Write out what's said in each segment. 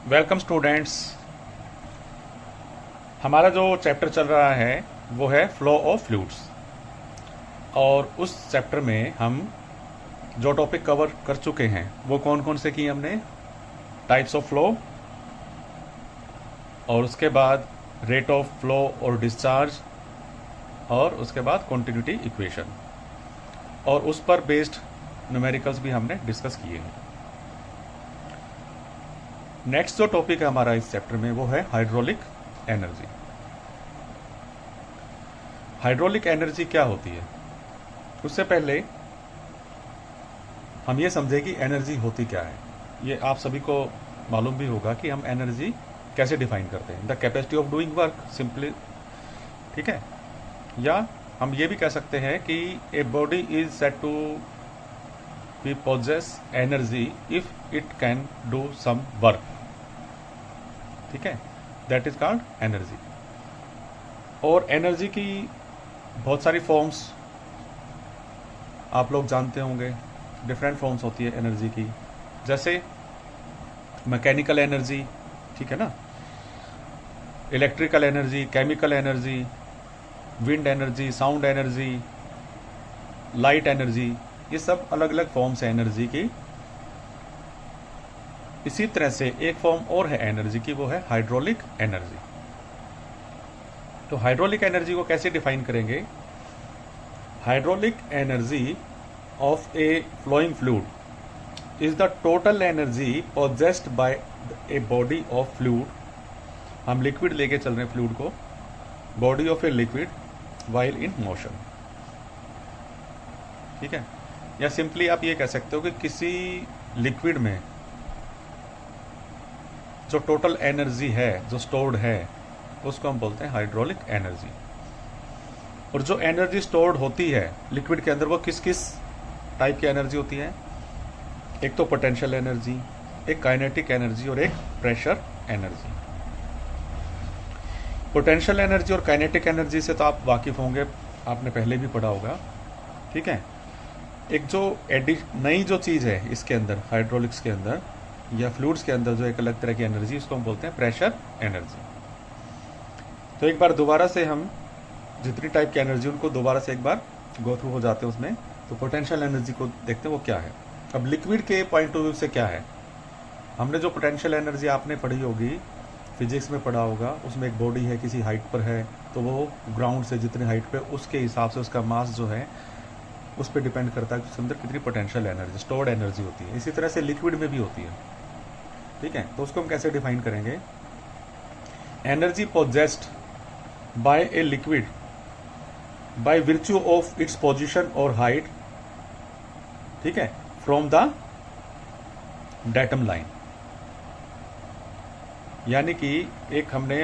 Welcome students. हमारा जो chapter चल रहा है वो है फ्लो ऑफ फ्लूइड्स, और उस चैप्टर में हम जो टॉपिक कवर कर चुके हैं वो कौन कौन से किए हमने। टाइप्स ऑफ फ्लो, और उसके बाद रेट ऑफ फ्लो और डिस्चार्ज, और उसके बाद कॉन्टिन्यूटी इक्वेशन, और उस पर बेस्ड न्यूमेरिकल्स भी हमने डिस्कस किए हैं। नेक्स्ट जो टॉपिक है हमारा इस चैप्टर में वो है हाइड्रोलिक एनर्जी। हाइड्रोलिक एनर्जी क्या होती है, उससे पहले हम ये समझें कि एनर्जी होती क्या है। ये आप सभी को मालूम भी होगा कि हम एनर्जी कैसे डिफाइन करते हैं, the capacity of doing work simply, ठीक है। या हम ये भी कह सकते हैं कि a body is said to be possess energy if it can do some work, ठीक है, दैट इज कॉल्ड एनर्जी। और एनर्जी की बहुत सारी फॉर्म्स आप लोग जानते होंगे, डिफरेंट फॉर्म्स होती है एनर्जी की, जैसे मैकेनिकल एनर्जी, ठीक है ना, electrical energy, chemical energy, wind energy, sound energy, light energy, ये सब अलग अलग फॉर्म्स है एनर्जी की। इसी तरह से एक फॉर्म और है एनर्जी की, वो है हाइड्रोलिक एनर्जी। तो हाइड्रोलिक एनर्जी को कैसे डिफाइन करेंगे। Hydraulic energy of a flowing fluid is the total energy possessed by a body of fluid. हम लिक्विड लेके चल रहे हैं फ्लूइड को, body of a liquid while in motion, ठीक है। या सिंपली आप ये कह सकते हो कि किसी लिक्विड में जो टोटल एनर्जी है जो स्टोर्ड है उसको हम बोलते हैं हाइड्रोलिक एनर्जी। और जो एनर्जी स्टोर्ड होती है लिक्विड के अंदर वो किस किस टाइप की एनर्जी होती है। एक तो पोटेंशियल एनर्जी, एक काइनेटिक एनर्जी और एक प्रेशर एनर्जी। पोटेंशियल एनर्जी और काइनेटिक एनर्जी से तो आप वाकिफ होंगे, आपने पहले भी पढ़ा होगा, ठीक है। एक जो नई जो चीज़ है इसके अंदर, हाइड्रोलिक्स के अंदर या फ्लूइड्स के अंदर जो एक अलग तरह की एनर्जी, उसको हम बोलते हैं प्रेशर एनर्जी। तो एक बार दोबारा से हम जितनी टाइप की एनर्जी उनको दोबारा से एक बार गो थ्रू हो जाते हैं उसमें। तो पोटेंशियल एनर्जी को देखते हैं वो क्या है। अब लिक्विड के पॉइंट ऑफ व्यू से क्या है, हमने जो पोटेंशियल एनर्जी आपने पढ़ी होगी, फिजिक्स में पढ़ा होगा, उसमें एक बॉडी है किसी हाइट पर है, तो वो ग्राउंड से जितनी हाइट पे उसके हिसाब से उसका मास जो है उस पर डिपेंड करता है कि उसके अंदर कितनी पोटेंशियल एनर्जी, स्टोर्ड एनर्जी होती है। इसी तरह से लिक्विड में भी होती है, ठीक है। तो उसको हम कैसे डिफाइन करेंगे। Energy possessed by a liquid by virtue of its position और हाइट, ठीक है, फ्रॉम द डेटम लाइन। यानी कि एक हमने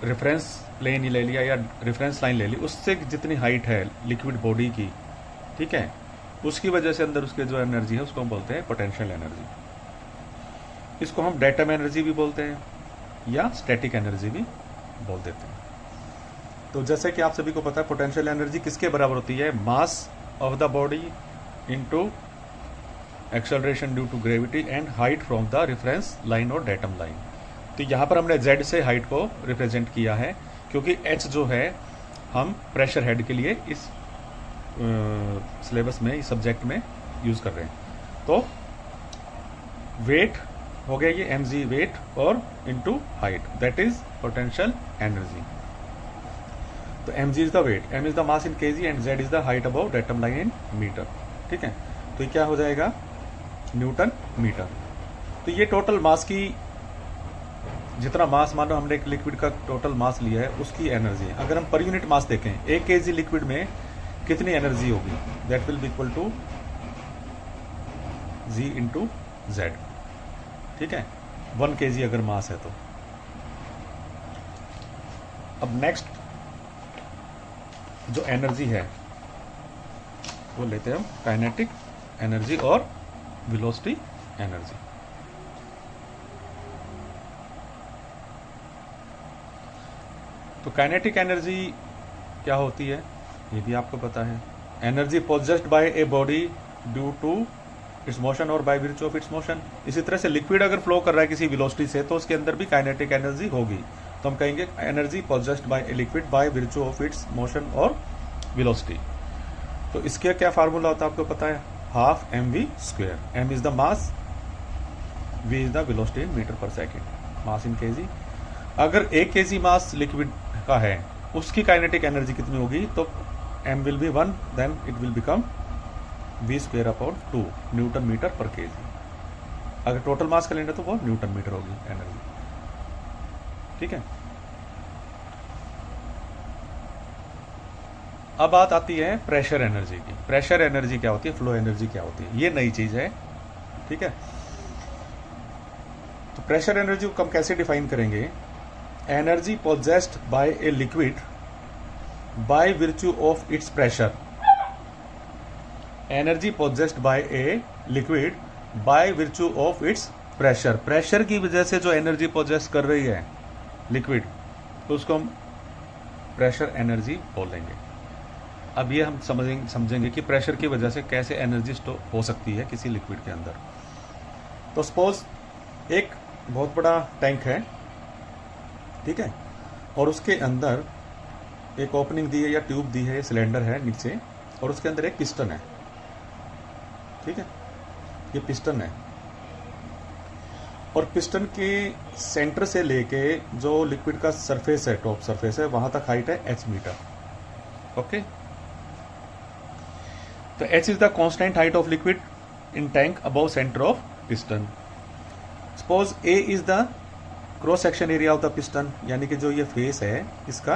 रेफरेंस प्लेन ले लिया या रेफरेंस लाइन ले ली, उससे जितनी हाइट है लिक्विड बॉडी की, ठीक है, उसकी वजह से अंदर उसके जो एनर्जी है उसको हम बोलते हैं पोटेंशियल एनर्जी। इसको हम डेटम एनर्जी भी बोलते हैं या स्टैटिक एनर्जी भी बोल देते हैं। तो जैसे कि आप सभी को पता है पोटेंशियल एनर्जी किसके बराबर होती है, mass of the body into acceleration due to gravity and height from the reference line और डेटम लाइन। तो यहाँ पर हमने जेड से हाइट को रिप्रेजेंट किया है, क्योंकि एच जो है हम प्रेशर हेड के लिए इस सिलेबस में, इस सब्जेक्ट में यूज कर रहे हैं। तो वेट हो गया ये mg वेट और into height, that is potential energy. तो mg is the weight, m is the mass in kg and z is the height above datum line in metre, ठीक है। तो ये क्या हो जाएगा, न्यूटन मीटर। तो ये टोटल मास की, जितना मास मानो हमने एक लिक्विड का टोटल मास लिया है उसकी एनर्जी है। अगर हम पर यूनिट मास देखें, 1 kg लिक्विड में कितनी एनर्जी होगी, that will be equal to g into z, ठीक है, 1 kg अगर मास है तो। अब नेक्स्ट जो एनर्जी है वो लेते हैं हम काइनेटिक एनर्जी और वेलोसिटी एनर्जी। तो काइनेटिक एनर्जी क्या होती है ये भी आपको पता है। Energy possessed by a body due to its motion और by virtue of its motion. इसी तरह से लिक्विड अगर फ्लो कर रहा है किसी वेलोसिटी से तो उसके अंदर भी काइनेटिक एनर्जी होगी, तो हम कहेंगे energy possessed by a liquid by virtue of its motion और वेलोसिटी। तो इसका क्या फार्मूला होता है आपको पता है, half mv²। m is the mass, v is the velocity in metre per second, mass in kg। अगर 1 kg मास लिक्विड का है उसकी काइनेटिक एनर्जी कितनी होगी, तो m will be 1, then it will become v²/2 newton metre per kg। अगर total mass का लेंगे तो वो न्यूटन मीटर होगी एनर्जी। ठीक है, अब बात आती है प्रेशर एनर्जी की। प्रेशर एनर्जी क्या होती है, फ्लो एनर्जी क्या होती है, ये नई चीज है। ठीक है, तो प्रेशर एनर्जी को हम कैसे डिफाइन करेंगे, energy possessed by a liquid by virtue of its pressure. Energy possessed by a liquid by virtue of its pressure. Pressure की वजह से जो एनर्जी पोजेस कर रही है लिक्विड, तो उसको हम प्रेशर एनर्जी बोलेंगे। अब ये हम समझेंगे कि प्रेशर की वजह से कैसे एनर्जी स्टोर हो सकती है किसी लिक्विड के अंदर। तो सपोज एक बहुत बड़ा टैंक है, ठीक है, और उसके अंदर एक ओपनिंग दी है या ट्यूब दी है, सिलेंडर है नीचे, और उसके अंदर एक पिस्टन है। ठीक है, ये पिस्टन है, और पिस्टन के सेंटर से लेके जो लिक्विड का सरफेस है, टॉप सरफेस है, वहां तक हाइट है h मीटर। ओके, तो h is the constant height of liquid in tank above centre of piston. Suppose a is the cross section area of the piston, यानी कि जो ये फेस है इसका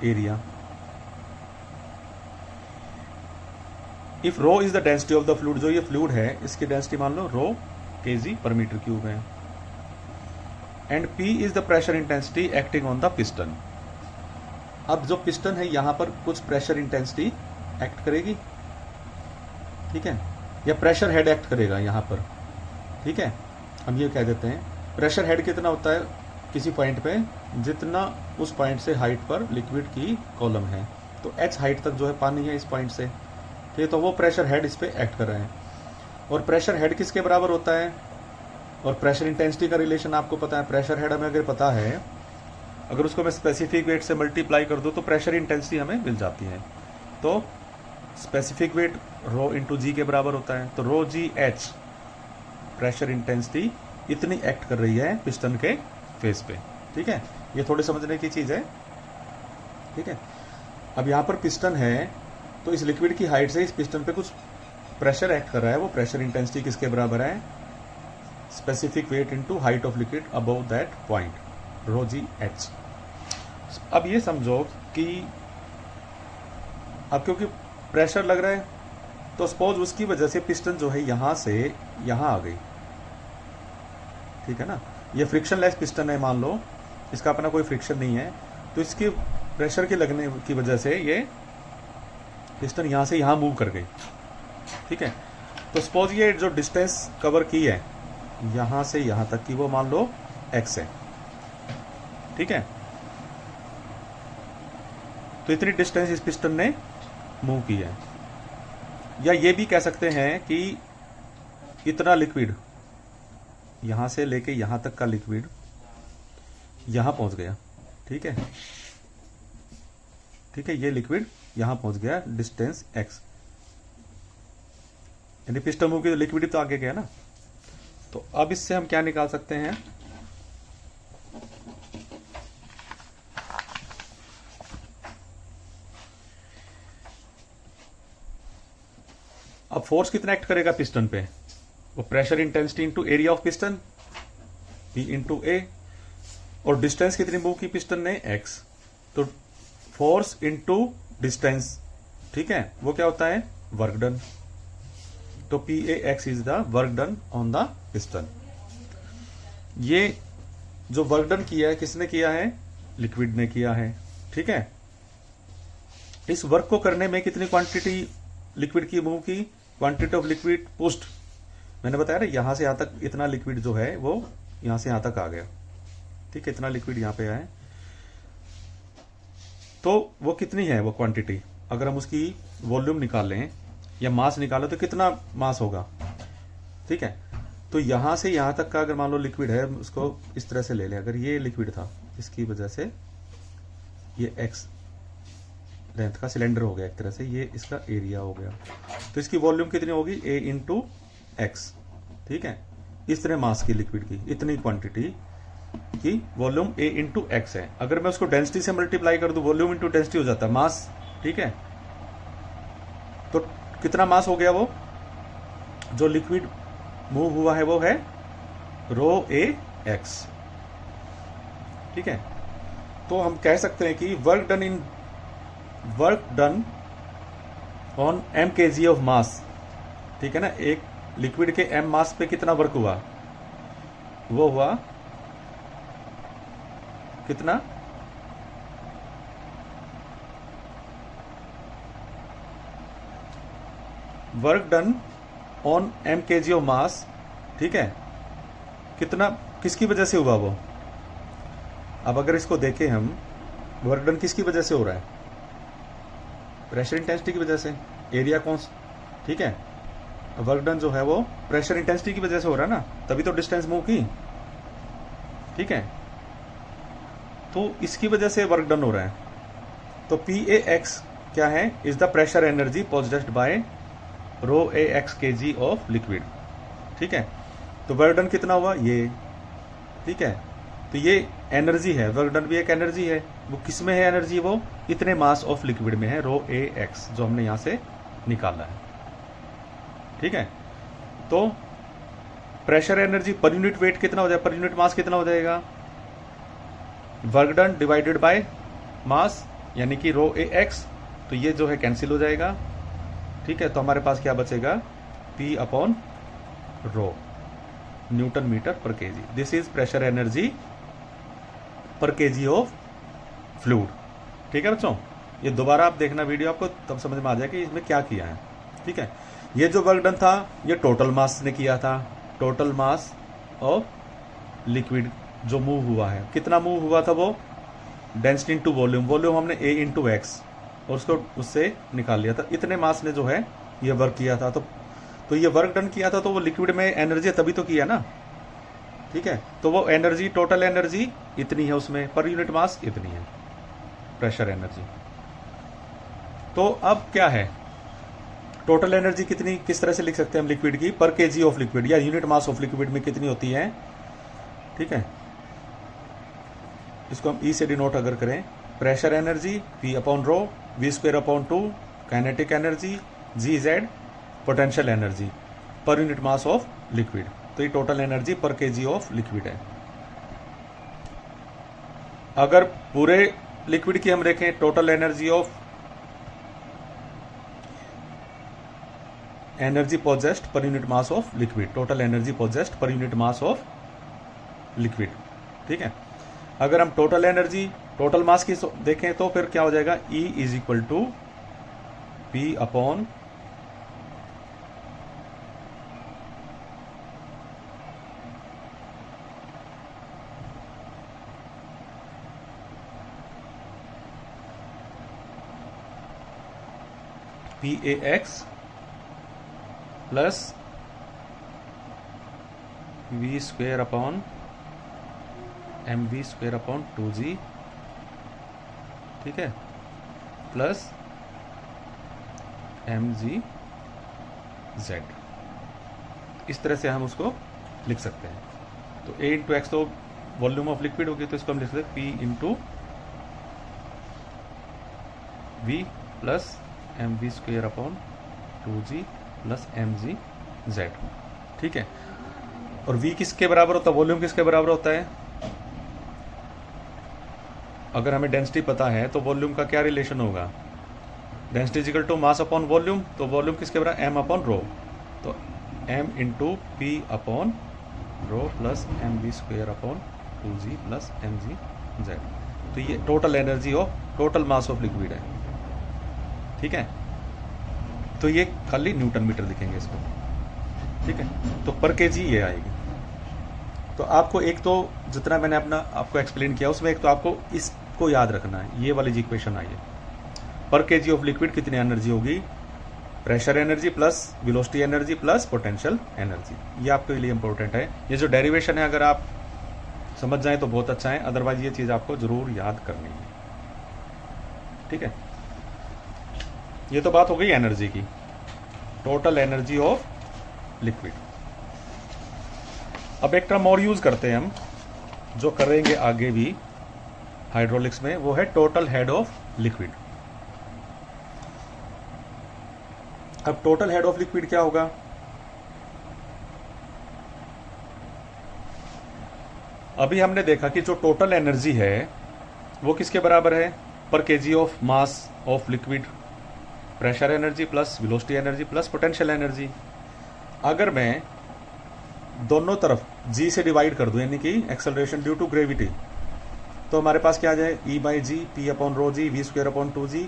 area. If rho is the density of the fluid, जो ये fluid है इसकी डेंसिटी मान लो रो kg/m³ है। And P is the pressure intensity acting on the piston. अब जो पिस्टन है यहां पर कुछ प्रेशर इंटेंसिटी एक्ट करेगी, ठीक है, या प्रेशर हेड एक्ट करेगा यहां पर। ठीक है, हम ये कह देते हैं प्रेशर हेड कितना होता है किसी पॉइंट पे, जितना उस पॉइंट से हाइट पर लिक्विड की कॉलम है, तो h हाइट तक जो है पानी है इस पॉइंट से, ठीक है, तो वो प्रेशर हेड इस पे एक्ट कर रहे हैं। और प्रेशर हेड किसके बराबर होता है, और प्रेशर इंटेंसिटी का रिलेशन आपको पता है। प्रेशर हेड हमें अगर पता है, अगर उसको मैं स्पेसिफिक वेट से मल्टीप्लाई कर दूं तो प्रेशर इंटेंसिटी हमें मिल जाती है। तो स्पेसिफिक वेट रो इंटू जी के बराबर होता है, तो रो जी एच प्रेशर इंटेंसिटी इतनी एक्ट कर रही है पिस्टन के फेस पे। ठीक है, ये थोड़ी समझने की चीज है। ठीक है, अब यहां पर पिस्टन है, तो इस लिक्विड की हाइट से इस पिस्टन पे कुछ प्रेशर एक्ट कर रहा है, वो प्रेशर इंटेंसिटी किसके बराबर है, specific weight into height of liquid above that point, rho g h. अब ये समझो कि अब क्योंकि प्रेशर लग रहा है, तो सपोज उसकी वजह से पिस्टन जो है यहां से यहां आ गई। ठीक है ना, ये फ्रिक्शनलेस पिस्टन है, मान लो इसका अपना कोई फ्रिक्शन नहीं है, तो इसके प्रेशर के लगने की वजह से ये पिस्टन यहां से यहां मूव कर गई। ठीक है, तो सपोज ये जो डिस्टेंस कवर की है यहां से यहां तक की, वो मान लो x है। ठीक है, तो इतनी डिस्टेंस इस पिस्टन ने मूव की है। या ये भी कह सकते हैं कि इतना लिक्विड यहां से लेके यहां तक का लिक्विड यहां पहुंच गया। ठीक है, ठीक है, ये लिक्विड यहां पहुंच गया डिस्टेंस x, यानी पिस्टन मूव की, तो लिक्विड तो आगे गया ना। तो अब इससे हम क्या निकाल सकते हैं, अब फोर्स कितना एक्ट करेगा पिस्टन पे, वो pressure intensity into area of piston P into A, और डिस्टेंस कितनी मूव की पिस्टन ने x, तो फोर्स इंटू डिस्टेंस, ठीक है, वो क्या होता है वर्क डन। तो PAX is the work done on the piston. ये जो वर्क डन किया है किसने किया है, लिक्विड ने किया है। ठीक है, इस वर्क को करने में कितनी क्वांटिटी लिक्विड की मूव की, क्वांटिटी ऑफ लिक्विड पुश्ड, मैंने बताया ना यहां से यहां तक इतना लिक्विड जो है वो यहां से यहां तक आ गया। ठीक है, इतना लिक्विड यहां पे आया, तो वो कितनी है वो क्वांटिटी, अगर हम उसकी वॉल्यूम निकाल लें या मास निकालें तो कितना मास होगा, ठीक है। तो यहाँ से यहाँ तक का अगर मान लो लिक्विड है, उसको इस तरह से ले लें। अगर ये लिक्विड था, इसकी वजह से ये एक्स लेंथ का सिलेंडर हो गया एक तरह से, ये इसका एरिया हो गया। तो इसकी वॉल्यूम कितनी होगी, ए इंटू एक्स। ठीक है, इस तरह मास की लिक्विड की इतनी क्वांटिटी की वॉल्यूम ए इंटू एक्स है। अगर मैं उसको डेंसिटी से मल्टीप्लाई कर दूं, वॉल्यूम इंटू डेंसिटी हो जाता है मास। ठीक है, तो कितना मास हो गया, वो जो लिक्विड मूव हुआ है वो है रो ए एक्स। ठीक है, तो हम कह सकते हैं कि work done on m kg of mass. ठीक है ना, एक लिक्विड के m मास पे कितना वर्क हुआ, वो हुआ कितना, work done on m kg of mass. ठीक है, कितना, किसकी वजह से हुआ वो। अब अगर इसको देखें हम, वर्क डन किसकी वजह से हो रहा है, प्रेशर इंटेंसिटी की वजह से। एरिया कौन, ठीक है, वर्क डन जो है वो प्रेशर इंटेंसिटी की वजह से हो रहा है ना, तभी तो डिस्टेंस मूव की। ठीक है, तो इसकी वजह से वर्क डन हो रहा है। तो पी ए एक्स क्या है, is the pressure energy possessed by rho A X के जी ऑफ लिक्विड। ठीक है, तो वर्क डन कितना हुआ ये। ठीक है, तो ये एनर्जी है, वर्क डन भी एक एनर्जी है। वो किस में है एनर्जी, वो इतने मास ऑफ लिक्विड में है, रो ए एक्स, जो हमने यहां से निकाला है। ठीक है, तो pressure energy per unit wait कितना हो जाएगा, पर यूनिट मास कितना हो जाएगा, work done divided by mass, यानी कि रो ए एक्स। तो ये जो है कैंसिल हो जाएगा। ठीक है, तो हमारे पास क्या बचेगा, P upon rho, newton metre per kg. This is pressure energy per KG of fluid. ठीक है बच्चों, ये दोबारा आप देखना वीडियो, आपको तब समझ में आ जाएगा कि इसमें क्या किया है। ठीक है, ये जो वर्क डन था ये टोटल मास ने किया था, टोटल मास ऑफ लिक्विड जो मूव हुआ है। कितना मूव हुआ था वो, डेंसिटी इंटू वॉल्यूम, वॉल्यूम हमने ए इंटू एक्स और उसको उससे निकाल लिया था। इतने मास ने जो है ये वर्क किया था। तो ये वर्क डन किया था, तो वो लिक्विड में एनर्जी तभी तो किया ना। ठीक है, तो वो एनर्जी, टोटल एनर्जी इतनी है उसमें, पर यूनिट मास इतनी है, प्रेशर एनर्जी। तो अब क्या है, टोटल एनर्जी कितनी, किस तरह से लिख सकते हैं हम लिक्विड की, पर केजी ऑफ लिक्विड या यूनिट मास ऑफ लिक्विड में कितनी होती है। ठीक है, इसको हम ई से डिनोट अगर करें, pressure energy P upon rho, V square upon 2 kinetic energy, g z potential energy per unit mass of liquid. तो ये total energy per KG of liquid है। अगर पूरे लिक्विड की हम देखें, total energy of energy possessed per unit mass of liquid, total energy possessed per unit mass of liquid. ठीक है, अगर हम टोटल एनर्जी, टोटल मास की देखें तो फिर क्या हो जाएगा, E is equal to P upon PAX plus V square upon MV square upon 2G। ठीक है, प्लस MGZ। इस तरह से हम उसको लिख सकते हैं। तो A इंटू एक्स तो वॉल्यूम ऑफ लिक्विड होगी, तो इसको हम लिख सकते हैं P into V plus MV square upon 2G plus MGZ। ठीक है, और V किसके बराबर होता है, वॉल्यूम किसके बराबर होता है। अगर हमें डेंसिटी पता है तो वॉल्यूम का क्या रिलेशन होगा, density is equal to mass upon volume. तो वॉल्यूम किसके बराबर, M अपॉन रो। तो M into P upon rho plus MV square upon 2G plus MGZ। तो ये total energy of, total mass of liquid है। ठीक है, तो ये खाली न्यूटन मीटर लिखेंगे इसको। ठीक है, तो पर केजी ये आएगी। तो आपको एक तो जितना मैंने अपना आपको एक्सप्लेन किया उसमें एक तो आपको इसको याद रखना है, ये वाली जी इक्वेशन आई है, पर केजी ऑफ लिक्विड कितनी एनर्जी होगी, pressure energy plus velocity energy plus potential energy, ये आपके लिए इंपॉर्टेंट है। ये जो डेरिवेशन है अगर आप समझ जाएं तो बहुत अच्छा है, अदरवाइज ये चीज़ आपको ज़रूर याद करनी है, ठीक है। ये तो बात हो गई एनर्जी की, टोटल एनर्जी ऑफ लिक्विड। अब एक टर्म और यूज़ करते हैं हम, जो करेंगे आगे भी हाइड्रोलिक्स में, वो है टोटल हेड ऑफ लिक्विड। अब टोटल हेड ऑफ लिक्विड क्या होगा? अभी हमने देखा कि जो टोटल एनर्जी है वो किसके बराबर है? पर KG of mass of liquid, pressure energy plus velocity energy plus potential energy. अगर मैं दोनों तरफ जी से डिवाइड कर दूं, यानी कि एक्सेलरेशन ड्यू टू ग्रेविटी, तो हमारे पास क्या आ जाए? E by g P upon rho g V square upon 2g,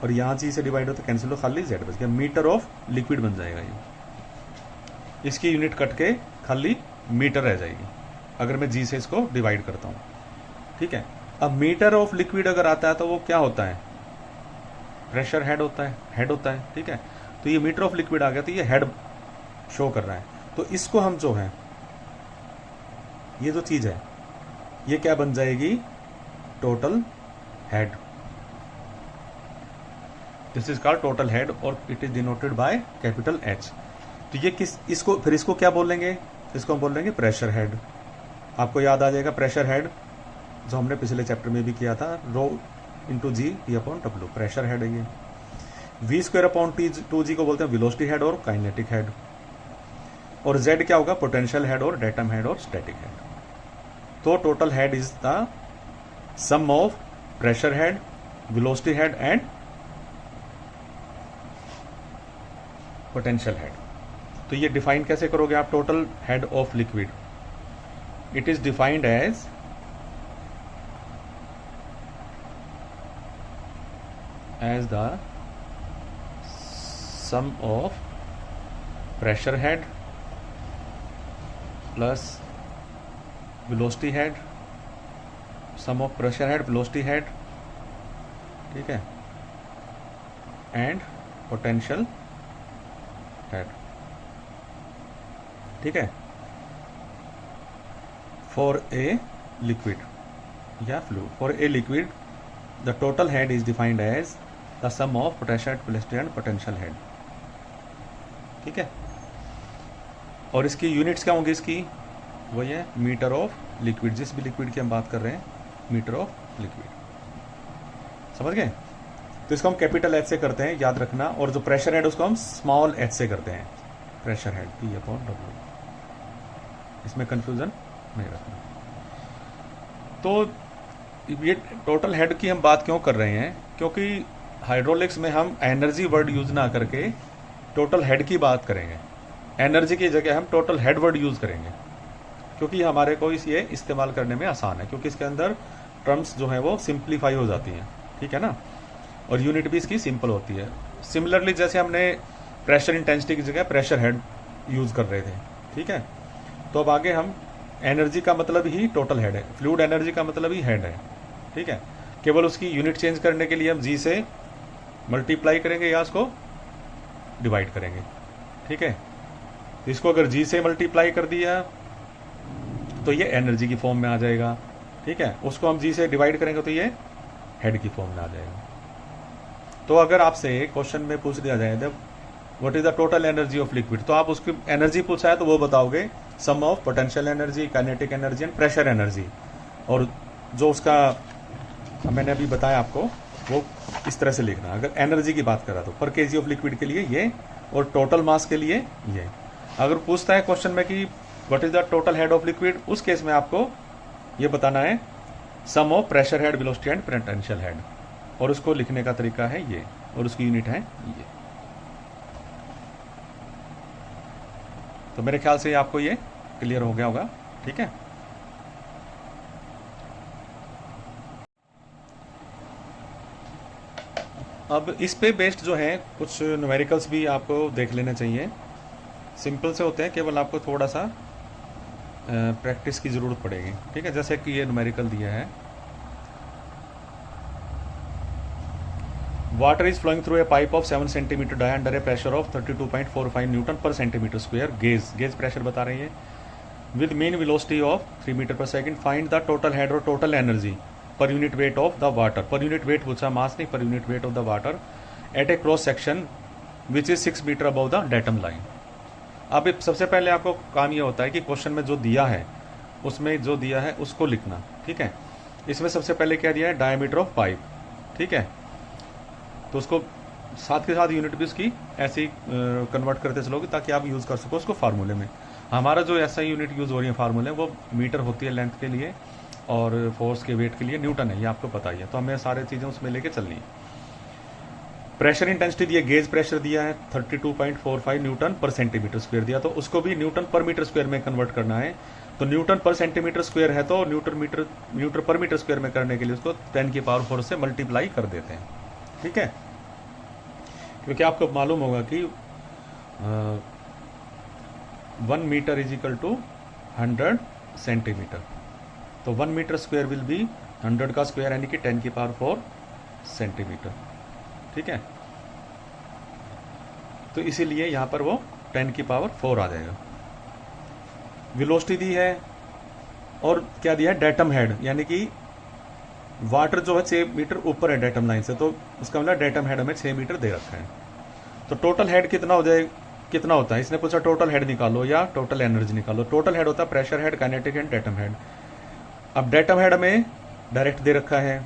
और यहाँ जी से डिवाइड हो तो कैंसिल हो, खाली जेड बच गया, मीटर ऑफ लिक्विड बन जाएगा ये। इसकी यूनिट कट के खाली मीटर रह जाएगी अगर मैं जी से इसको डिवाइड करता हूँ, ठीक है। अब मीटर ऑफ लिक्विड अगर आता है तो वो क्या होता है? प्रेशर हेड होता है, ठीक है। तो ये मीटर ऑफ लिक्विड आ गया तो ये हेड शो कर रहा है। तो इसको हम जो है, ये जो चीज है ये क्या बन जाएगी? Total head. This is called total head और it is denoted by capital H. तो ये इसको क्या बोलेंगे? इसको हम बोलेंगे प्रेशर हेड। आपको याद आ जाएगा प्रेशर हेड जो हमने पिछले चैप्टर में भी किया था, rho into g P upon W, pressure head है ये। वी स्क्वायर अपॉन 2g को बोलते हैं वेलोसिटी हेड और काइनेटिक हेड, और z क्या होगा? पोटेंशियल हेड और डेटम हेड और स्टैटिक हेड। तो total head is the sum of pressure head, velocity head and potential head. तो ये डिफाइन कैसे करोगे आप? Total head of liquid, it is defined as the sum of pressure head plus velocity head, sum of pressure head, velocity head, ठीक है, and potential head, ठीक है, for a liquid या fluid। for a liquid the total head is defined as the sum of pressure, velocity and potential head, ठीक है। और इसकी units क्या होंगी? इसकी वही है मीटर ऑफ लिक्विड, जिस भी लिक्विड की हम बात कर रहे हैं, मीटर ऑफ लिक्विड, समझ गए। तो इसको हम कैपिटल एच से करते हैं, याद रखना, और जो प्रेशर हेड उसको हम स्मॉल एच से करते हैं, pressure head P upon W, इसमें कंफ्यूजन नहीं रखना। तो ये टोटल हेड की हम बात क्यों कर रहे हैं? क्योंकि हाइड्रोलिक्स में हम एनर्जी वर्ड यूज ना करके टोटल हेड की बात करेंगे, एनर्जी की जगह हम टोटल हेड वर्ड यूज करेंगे, क्योंकि हमारे को ये इस्तेमाल करने में आसान है, क्योंकि इसके अंदर टर्म्स जो है वो सिंप्लीफाई हो जाती हैं, ठीक है ना, और यूनिट भी इसकी सिंपल होती है। सिमिलरली जैसे हमने प्रेशर इंटेंसिटी की जगह प्रेशर हेड यूज कर रहे थे, ठीक है, तो अब आगे हम एनर्जी का मतलब ही टोटल हेड है, फ्लूइड एनर्जी का मतलब ही हेड है, ठीक है। केवल उसकी यूनिट चेंज करने के लिए हम जी से मल्टीप्लाई करेंगे या उसको डिवाइड करेंगे, ठीक है। इसको अगर जी से मल्टीप्लाई कर दिया तो ये एनर्जी की फॉर्म में आ जाएगा, ठीक है। उसको हम जी से डिवाइड करेंगे तो ये हेड की फॉर्म में आ जाएगा। तो अगर आपसे क्वेश्चन में पूछ दिया जाए what is the total energy of liquid, तो आप उसकी एनर्जी पूछा है तो वो बताओगे sum of potential energy, kinetic energy and pressure energy, और जो उसका मैंने अभी बताया आपको वो इस तरह से लिखना। अगर एनर्जी की बात करा तो पर केजी ऑफ लिक्विड के लिए ये, और टोटल मास के लिए ये। अगर पूछता है क्वेश्चन में कि what is the total head of liquid, उस केस में आपको ये बताना है sum of pressure head, velocity and potential head, और उसको लिखने का तरीका है ये, और उसकी यूनिट है ये। तो मेरे ख्याल से आपको ये क्लियर हो गया होगा, ठीक है। अब इस पे बेस्ड जो है कुछ न्यूमेरिकल्स भी आपको देख लेने चाहिए, सिंपल से होते हैं, केवल आपको थोड़ा सा प्रैक्टिस की ज़रूरत पड़ेगी, ठीक है। जैसे कि ये न्यूमेरिकल दिया है water is flowing through a pipe of 7 centimetre diameter a pressure of 32.45 newton per centimetre square. Gauge pressure बता रही है। With mean velocity of 3 metre per second, find the total head और total energy per unit weight of the water. Per unit weight पूछा, mass नहीं, per unit weight of the water at a cross section which is 6 metre above the datum line. अब सबसे पहले आपको काम ये होता है कि क्वेश्चन में जो दिया है उसमें जो दिया है उसको लिखना, ठीक है। इसमें सबसे पहले क्या दिया है, डायमीटर ऑफ पाइप, ठीक है। तो उसको साथ के साथ यूनिट भी उसकी ऐसे ही कन्वर्ट करते चलोगे ताकि आप यूज़ कर सको उसको फार्मूले में। हमारा जो ऐसा यूनिट यूज़ हो रही है फार्मूले, वो मीटर होती है लेंथ के लिए और फोर्स के वेट के लिए न्यूटन है, ये आपको पता ही है। तो हमें सारी चीज़ें उसमें लेके चलनी है। प्रेशर इंटेंसिटी दिया, गेज प्रेशर दिया है 32.45 न्यूटन पर सेंटीमीटर स्क्वायर दिया, तो उसको भी न्यूटन पर मीटर स्क्वायर में कन्वर्ट करना है। तो न्यूटन पर सेंटीमीटर स्क्वायर है तो न्यूटन पर मीटर स्क्वायर में करने के लिए उसको 10⁴ से मल्टीप्लाई कर देते हैं, ठीक है। क्योंकि आपको मालूम होगा कि 1 metre is equal to 100 centimetre. तो 1 मीटर स्क्वायर विल बी 100 का स्क्वायर यानी कि 10⁴ सेंटीमीटर, ठीक है। तो इसीलिए यहां पर वो 10⁴ आ जाएगा। वेलोसिटी दी है और क्या दिया है, डेटम हेड, यानी कि वाटर जो है 6 मीटर ऊपर है डेटम लाइन से, तो उसका मतलब डेटम हेड हमें 6 मीटर दे रखा है। तो टोटल हेड कितना हो जाए, कितना होता है, इसने पूछा टोटल हेड निकालो या टोटल एनर्जी निकालो। टोटल हेड होता है pressure head, kinetic head, datum head. अब डेटम हेड हमें डायरेक्ट दे रखा है,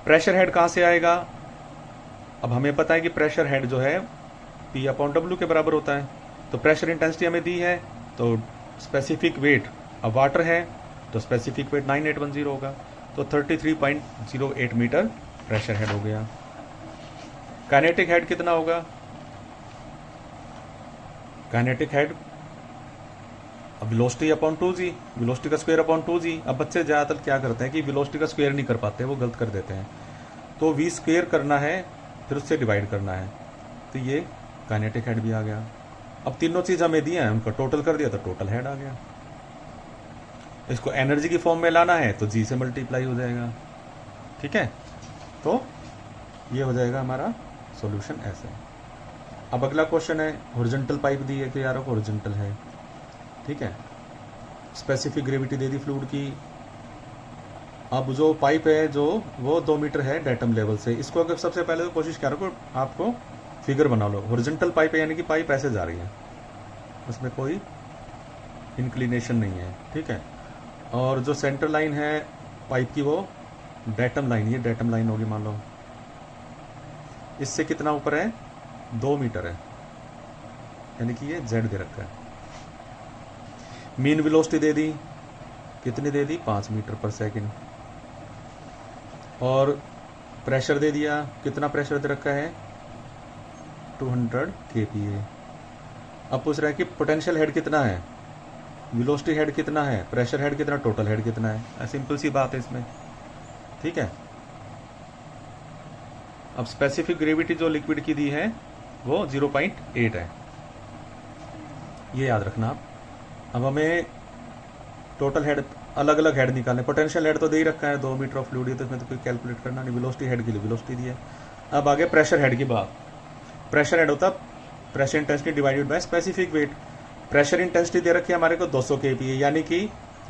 प्रेशर हेड कहां से आएगा। अब हमें पता है कि प्रेशर हेड जो है P/W के बराबर होता है। तो प्रेशर इंटेंसिटी हमें दी है, तो स्पेसिफिक वेट, अब वाटर है तो स्पेसिफिक वेट 9810 होगा, तो 33.08 मीटर प्रेशर हेड हो गया। काइनेटिक हेड कितना होगा, काइनेटिक हेड अब वेलोसिटी अपॉन 2g, वेलोसिटी का स्क्वायर अपॉन 2g। अब बच्चे ज़्यादातर क्या करते हैं कि वेलोसिटी का स्क्वायर नहीं कर पाते, वो गलत कर देते हैं। तो v स्क्वायर करना है फिर उससे डिवाइड करना है, तो ये काइनेटिक हेड भी आ गया। अब तीनों चीज़ हमें दी हैं, उनका टोटल कर दिया तो टोटल हेड आ गया। इसको एनर्जी की फॉर्म में लाना है तो जी से मल्टीप्लाई हो जाएगा, ठीक है। तो ये हो जाएगा हमारा सॉल्यूशन ऐसे। अब अगला क्वेश्चन है, हॉरिजॉन्टल पाइप दी है कि यार हॉरिजॉन्टल है, ठीक है। स्पेसिफिक ग्रेविटी दे दी फ्लूइड की। अब जो पाइप है जो वो 2 मीटर है डेटम लेवल से, इसको अगर सबसे पहले तो कोशिश करो आपको फिगर बना लो। हॉरिजॉन्टल पाइप है यानी कि पाइप ऐसे जा रही है, उसमें कोई इंक्लिनेशन नहीं है, ठीक है। और जो सेंटर लाइन है पाइप की वो डेटम लाइन, ये डेटम लाइन होगी मान लो, इससे कितना ऊपर है, 2 मीटर है, यानी कि ये जेड दे रखा है। मीन वेलोसिटी दे दी, कितनी दे दी, 5 मीटर पर सेकंड। और प्रेशर दे दिया, कितना प्रेशर दे रखा है, 200 kPa। अब पूछ रहा है कि पोटेंशियल हेड कितना है, वेलोसिटी हेड कितना है, प्रेशर हेड कितना, टोटल हेड कितना है। सिंपल सी बात है इसमें, ठीक है। अब स्पेसिफिक ग्रेविटी जो लिक्विड की दी है वो 0.8 है, ये याद रखना आप। अब हमें टोटल हेड, अलग अलग हेड निकालने। पोटेंशियल हेड तो दे ही रखा है 2 मीटर ऑफ फ्लूइड, तो इसमें तो कोई कैलकुलेट करना नहीं। वेलोसिटी हेड के लिए वेलोसिटी दी है। अब आगे प्रेशर हेड की बात। प्रेशर हेड होता pressure intensity divided by specific weight. Pressure intensity दे रखी है हमारे को 200 kPa, यानी कि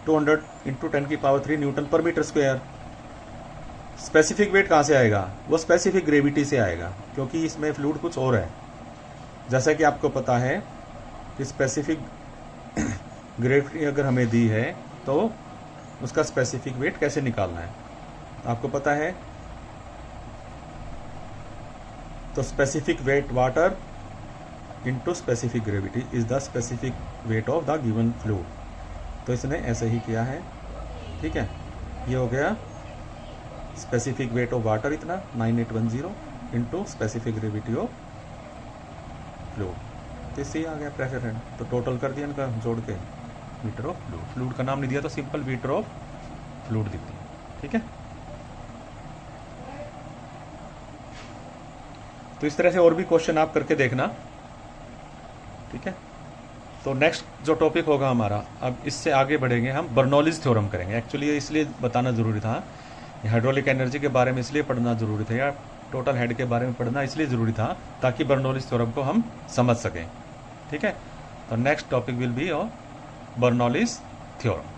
200 × 10⁻³ न्यूटन पर मीटर स्क्वायर। स्पेसिफिक वेट कहाँ से आएगा, वो स्पेसिफिक ग्रेविटी से आएगा, क्योंकि इसमें फ्लूइड कुछ और है। जैसा कि आपको पता है कि स्पेसिफिक ग्रेविटी अगर हमें दी है तो उसका स्पेसिफिक वेट कैसे निकालना है आपको पता है। तो specific weight water into specific gravity is the specific weight of the given fluid. तो इसने ऐसे ही किया है, ठीक है। ये हो गया स्पेसिफिक वेट ऑफ वाटर इतना 9810 into specific gravity of fluid, तो इससे ही आ गया प्रेशर हेड। तो टोटल कर दिया इनका जोड़ के मीटर ऑफ फ्लूइड। फ्लूइड का नाम नहीं दिया तो सिंपल मीटर ऑफ फ्लूइड दी थी, ठीक है। तो इस तरह से और भी क्वेश्चन आप करके देखना, ठीक है। तो नेक्स्ट जो टॉपिक होगा हमारा, अब इससे आगे बढ़ेंगे हम, बर्नौलीज थ्योरम करेंगे। एक्चुअली ये इसलिए बताना जरूरी था, हाइड्रोलिक एनर्जी के बारे में इसलिए पढ़ना जरूरी था यार, टोटल हेड के बारे में पढ़ना इसलिए ज़रूरी था ताकि बर्नौलीज थ्योरम को हम समझ सकें। ठीक है, तो next topic will be on Bernoulli's theorem.